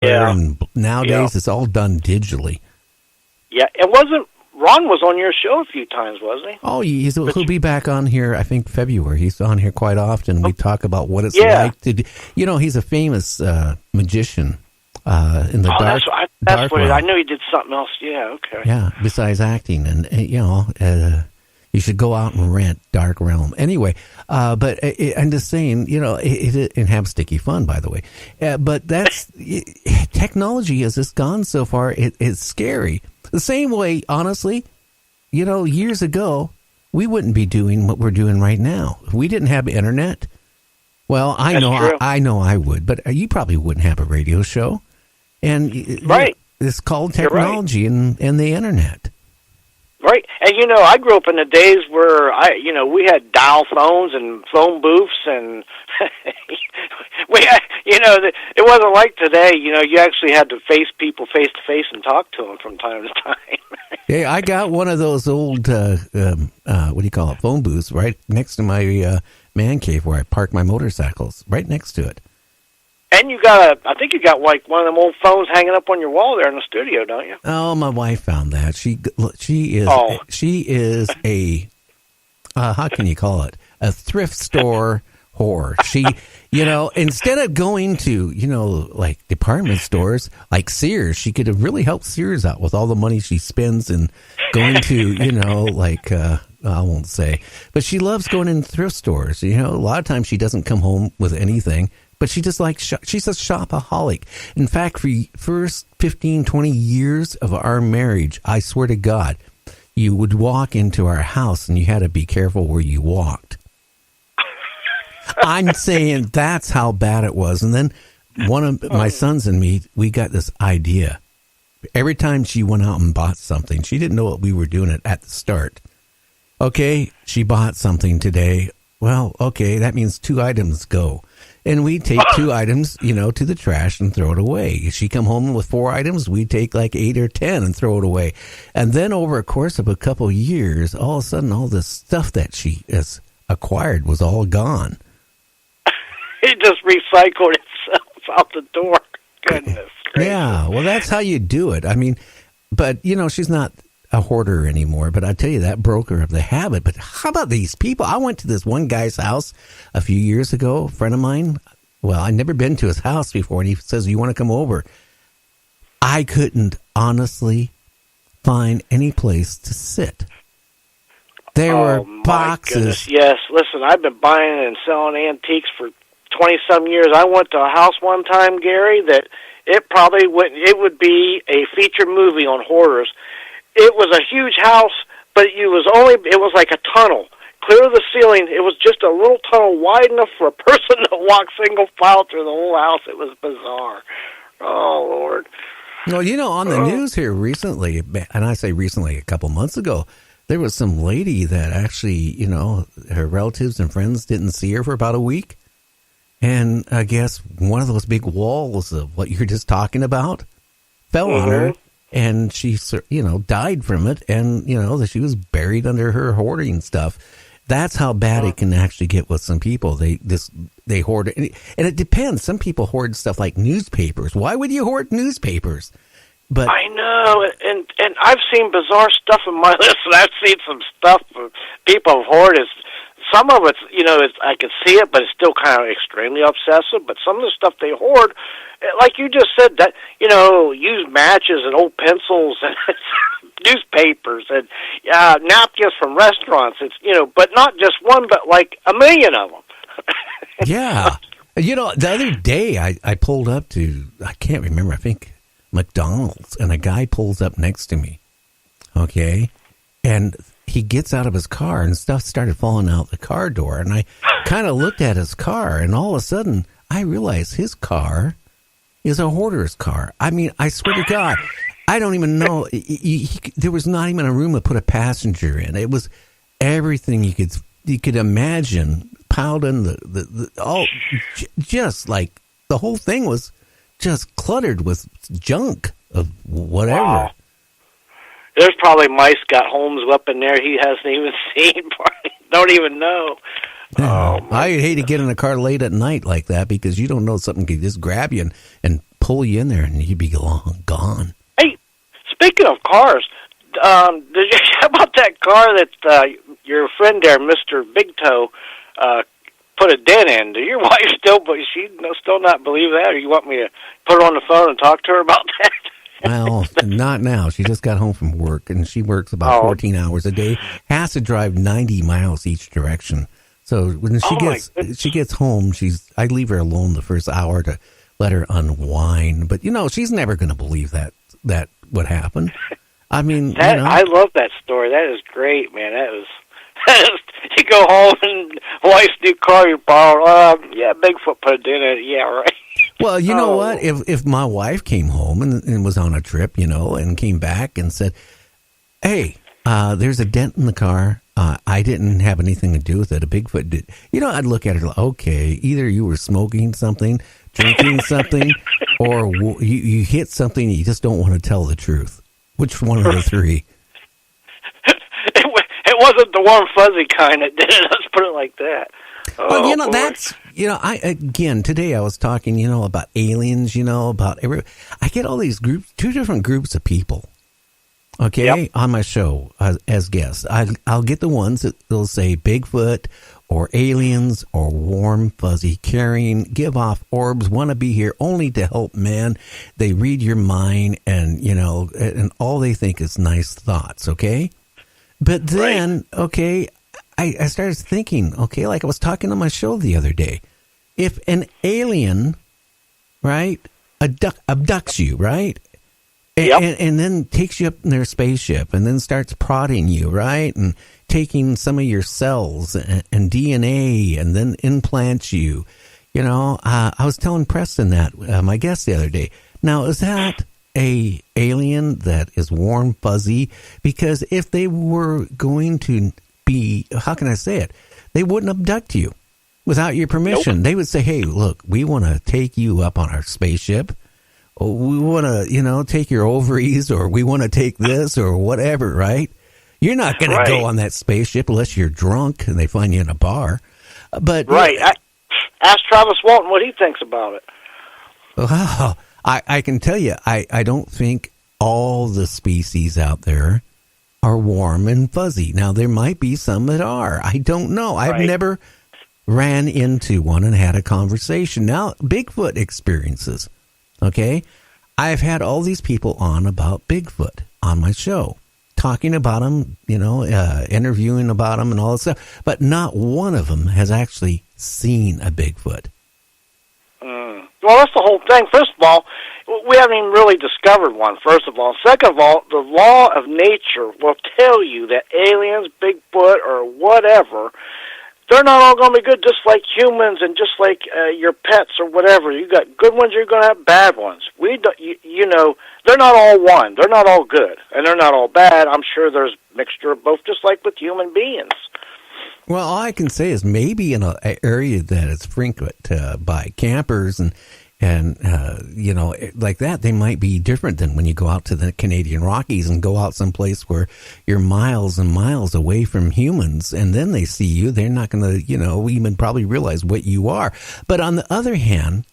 color, and nowadays it's all done digitally. Yeah, it wasn't. Ron was on your show a few times, wasn't he? Oh, he'll be back on here, I think, February. He's on here quite often. We talk about what it's like to do. You know, he's a famous magician in the dark world. I knew he did something else. Yeah, okay. Yeah, besides acting. And, you should go out and rent Dark Realm. Anyway, but I'm just saying, it have sticky fun, by the way. But that's technology has just gone so far. It's scary. The same way, honestly, years ago, we wouldn't be doing what we're doing right now. If we didn't have internet, well, I know I would, but you probably wouldn't have a radio show. And right. It's called technology and the internet. Right. And, I grew up in the days where, we had dial phones and phone booths and it wasn't like today. You actually had to face people face to face and talk to them from time to time. Hey, I got one of those old, phone booths right next to my man cave where I park my motorcycles, right next to it. And I think you got like one of them old phones hanging up on your wall there in the studio, don't you? Oh, my wife found that. She is a how can you call it? A thrift store whore. She, instead of going to, like department stores like Sears, she could have really helped Sears out with all the money she spends and going to, I won't say, but she loves going in thrift stores. A lot of times she doesn't come home with anything. But she just she's a shopaholic. In fact, for the first 15, 20 years of our marriage, I swear to God, you would walk into our house and you had to be careful where you walked. I'm saying that's how bad it was. And then one of my sons and me, we got this idea. Every time she went out and bought something, she didn't know what we were doing at the start. Okay, she bought something today. Well, okay, that means 2 items go. And we take 2 items, to the trash and throw it away. If she come home with 4 items, we take like 8 or 10 and throw it away. And then over a course of a couple of years, all of a sudden, all this stuff that she has acquired was all gone. It just recycled itself out the door. Goodness gracious. Yeah, well, that's how you do it. I mean, but, she's not a hoarder anymore, but I tell you, that broke her of the habit. But how about these people? I went to this one guy's house a few years ago, a friend of mine. Well, I'd never been to his house before, and he says, "You want to come over?" I couldn't honestly find any place to sit. There were boxes. Goodness. Yes, listen, I've been buying and selling antiques for 20-some years. I went to a house one time, Gary, that it would be a feature movie on hoarders. It was a huge house, but it was like a tunnel. Clear of the ceiling, it was just a little tunnel wide enough for a person to walk single file through the whole house. It was bizarre. Oh, Lord. Well, on the news here recently, and I say recently, a couple months ago, there was some lady that actually, her relatives and friends didn't see her for about a week. And I guess one of those big walls of what you're just talking about fell on her. And she, died from it, and, that she was buried under her hoarding stuff. That's how bad it can actually get with some people. They hoard it. And it depends. Some people hoard stuff like newspapers. Why would you hoard newspapers? But I know, and I've seen bizarre stuff in my list, and I've seen some stuff people have hoarded. Some of it's, I can see it, but it's still kind of extremely obsessive. But some of the stuff they hoard, like you just said, that, used matches and old pencils and newspapers and napkins from restaurants. It's, but not just one, but like a million of them. Yeah. The other day I pulled up to, I can't remember, I think McDonald's, and a guy pulls up next to me. Okay. And he gets out of his car and stuff started falling out the car door. And I kind of looked at his car, and all of a sudden I realized his car is a hoarder's car. I mean, I swear to God, I don't even know. There was not even a room to put a passenger in. It was everything you could imagine piled in just like the whole thing was just cluttered with junk of whatever. Wow. There's probably mice got homes up in there he hasn't even seen. Don't even know. Yeah. I hate to get in a car late at night like that because you don't know, something could just grab you and pull you in there and you'd be gone. Hey, speaking of cars, did you hear about that car that your friend there, Mr. Big Toe, put a dent in? Do your wife still not believe that, or you want me to put her on the phone and talk to her about that? Well, not now. She just got home from work, and she works about 14 hours a day. Has to drive 90 miles each direction. So when she gets home, I leave her alone the first hour to let her unwind. But she's never going to believe that would happen. I mean, I love that story. That is great, man. That is you go home and wife's new car you borrowed. Yeah, Bigfoot put a dent in it. Yeah, right. Well, you know what? If my wife came home and was on a trip, and came back and said, "Hey, there's a dent in the car. I didn't have anything to do with it. A Bigfoot did." I'd look at her like, okay, either you were smoking something, drinking something, or you hit something and you just don't want to tell the truth. Which one of the three? It wasn't the warm fuzzy kind that did it. Let's put it like that. Well, that's today I was talking, about aliens, I get all these groups, two different groups of people, okay, on my show as guests. I'll get the ones that will say Bigfoot or aliens or warm fuzzy carrying, give off orbs, want to be here only to help man. They read your mind and, and all they think is nice thoughts, okay? But then, I started thinking, like I was talking on my show the other day, if an alien, right, abducts you, right, and then takes you up in their spaceship and then starts prodding you, right, and taking some of your cells and DNA and then implants you, I was telling Preston that, my guest the other day. Now, is that a alien that is warm, fuzzy? Because if they were going to be, how can I say it? They wouldn't abduct you without your permission. Nope. They would say, hey, look, we want to take you up on our spaceship. Or we want to, take your ovaries, or we want to take this or whatever, right? You're not going to go on that spaceship unless you're drunk and they find you in a bar. But ask Travis Walton what he thinks about it. Wow. I can tell you, I don't think all the species out there are warm and fuzzy. Now, there might be some that are. I don't know. I've never ran into one and had a conversation. Now, Bigfoot experiences, okay? I've had all these people on about Bigfoot on my show, talking about them, interviewing about them and all that stuff. But not one of them has actually seen a Bigfoot. Well, that's the whole thing. First of all, we haven't even really discovered one, first of all. Second of all, the law of nature will tell you that aliens, Bigfoot, or whatever, they're not all going to be good just like humans and just like your pets or whatever. You got good ones, you're going to have bad ones. They're not all one. They're not all good, and they're not all bad. I'm sure there's a mixture of both, just like with human beings. Well, all I can say is maybe in an area that is frequent by campers and like that, they might be different than when you go out to the Canadian Rockies and go out someplace where you're miles and miles away from humans, and then they see you. They're not going to, even probably realize what you are. But on the other hand,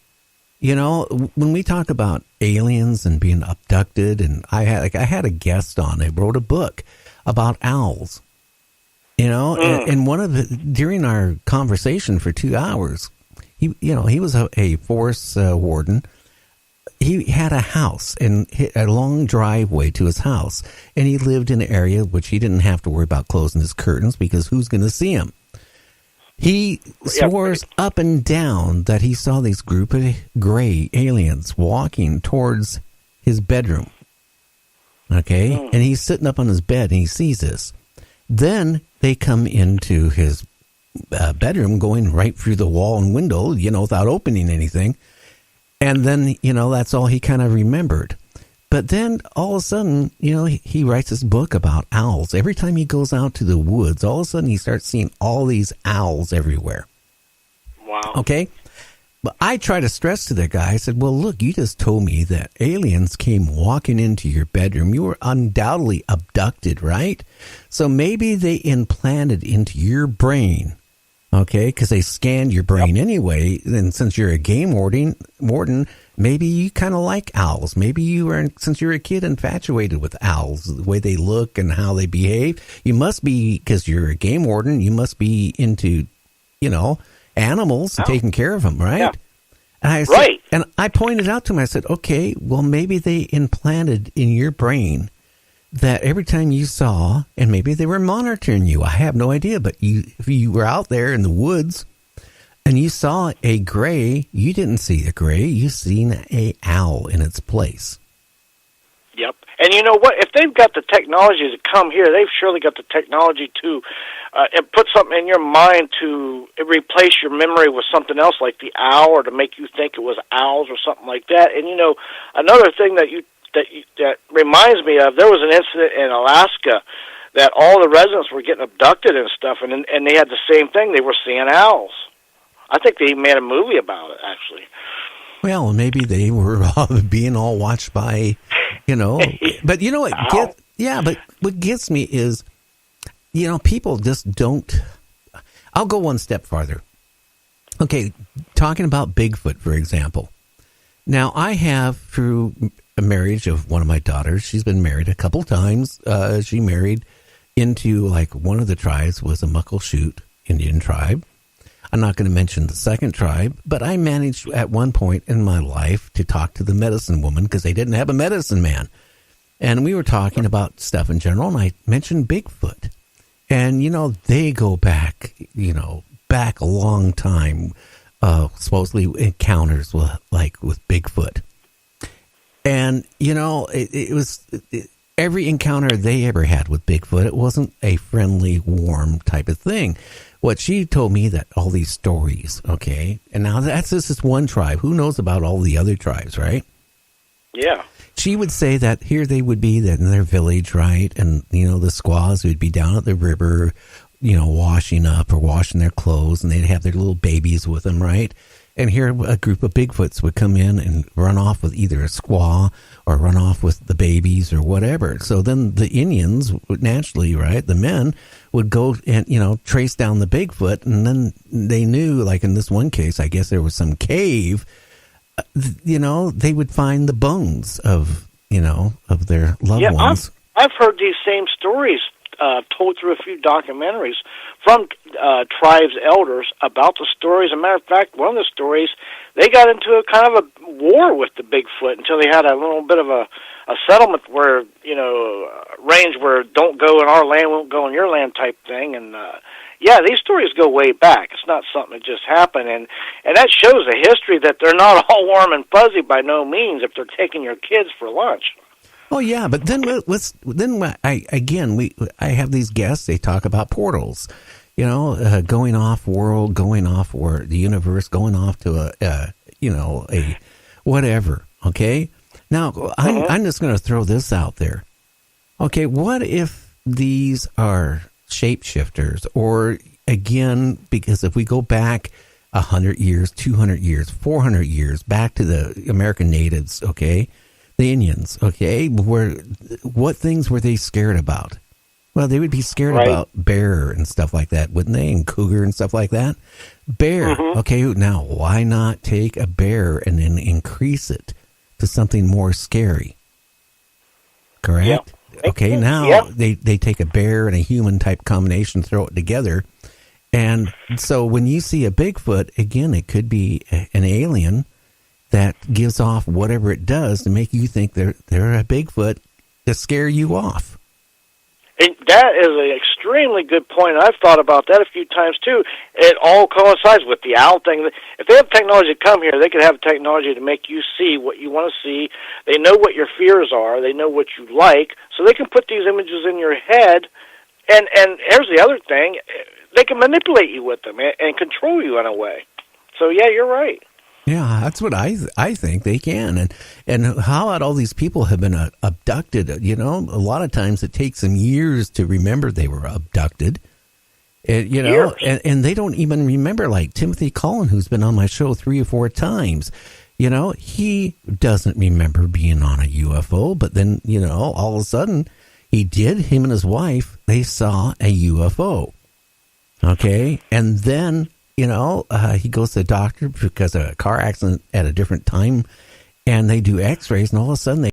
when we talk about aliens and being abducted, and I had a guest on, they wrote a book about owls. And one of during our conversation for 2 hours, he was a forest warden. He had a house and a long driveway to his house, and he lived in an area which he didn't have to worry about closing his curtains because who's going to see him? He swears up and down that he saw these group of gray aliens walking towards his bedroom. Okay, and he's sitting up on his bed and he sees this. Then they come into his bedroom, going right through the wall and window, without opening anything. And then, that's all he kind of remembered. But then all of a sudden, he writes this book about owls. Every time he goes out to the woods, all of a sudden he starts seeing all these owls everywhere. Wow. Okay. But I try to stress to the guy, I said, well, look, you just told me that aliens came walking into your bedroom. You were undoubtedly abducted, right? So maybe they implanted into your brain, okay, because they scanned your brain anyway. And since you're a game warden, maybe you kind of like owls. Maybe you were, since you're a kid, infatuated with owls, the way they look and how they behave. You must be, because you're a game warden, you must be into, animals and taking care of them, right? Yeah. And I said, and I pointed out to him, I said, okay, well, maybe they implanted in your brain that every time you saw, and maybe they were monitoring you, I have no idea, but if you were out there in the woods and you saw a gray, you didn't see a gray, you seen a owl in its place. Yep. And you know what? If they've got the technology to come here, they've surely got the technology to put something in your mind to replace your memory with something else like the owl, or to make you think it was owls or something like that. And, another thing that reminds me of, there was an incident in Alaska that all the residents were getting abducted and stuff, and they had the same thing. They were seeing owls. I think they made a movie about it, actually. Well, maybe they were being all watched by, but you know what? But what gets me is, people just don't. I'll go one step farther. Okay, talking about Bigfoot, for example. Now, I have, through a marriage of one of my daughters, she's been married a couple times. She married into, one of the tribes was a Muckleshoot Indian tribe. I'm not going to mention the second tribe, but I managed at one point in my life to talk to the medicine woman because they didn't have a medicine man. And we were talking about stuff in general, and I mentioned Bigfoot. And, they go back, back a long time, supposedly encounters with Bigfoot. And, it was every encounter they ever had with Bigfoot, it wasn't a friendly, warm type of thing. What she told me, that all these stories, okay, and now this is one tribe. Who knows about all the other tribes, right? Yeah. She would say that here they would be in their village, right? And, the squaws would be down at the river, washing up or washing their clothes, and they'd have their little babies with them, right? And here a group of Bigfoots would come in and run off with either a squaw or run off with the babies or whatever. So then the Indians would naturally, right, the men would go and, trace down the Bigfoot. And then they knew, like in this one case, I guess there was some cave, they would find the bones of, of their loved ones. I've heard these same stories told through a few documentaries from tribes elders about the stories. As a matter of fact, one of the stories, they got into a kind of a war with the Bigfoot until they had a little bit of a settlement where, range where don't go in our land, won't go in your land type thing. And, these stories go way back. It's not something that just happened. And that shows a history that they're not all warm and fuzzy by no means if they're taking your kids for lunch. Oh yeah, but then I have these guests. They talk about portals, going off world, going off or the universe, going off to a whatever. Okay, now I'm just going to throw this out there. Okay, what if these are shapeshifters, or again, because if we go back 100 years, 200 years, 400 years back to the American natives, okay. The Indians, okay, what things were they scared about? Well, they would be scared about bear and stuff like that, wouldn't they? And cougar and stuff like that. Bear, okay, now why not take a bear and then increase it to something more scary? Correct? Yep. Okay, now they take a bear and a human type combination, throw it together. And so when you see a Bigfoot, again, it could be an alien that gives off whatever it does to make you think they're a Bigfoot to scare you off. And that is an extremely good point. I've thought about that a few times, too. It all coincides with the owl thing. If they have technology to come here, they could have technology to make you see what you want to see. They know what your fears are. They know what you like. So they can put these images in your head. And here's the other thing. They can manipulate you with them and control you in a way. So, yeah, you're right. Yeah, that's what I think they can. And how about all these people have been abducted? A lot of times it takes them years to remember they were abducted. And they don't even remember, like Timothy Cullen, who's been on my show 3 or 4 times. He doesn't remember being on a UFO, but then, all of a sudden he did. Him and his wife, they saw a UFO. Okay, and then he goes to the doctor because of a car accident at a different time and they do X-rays, and all of a sudden they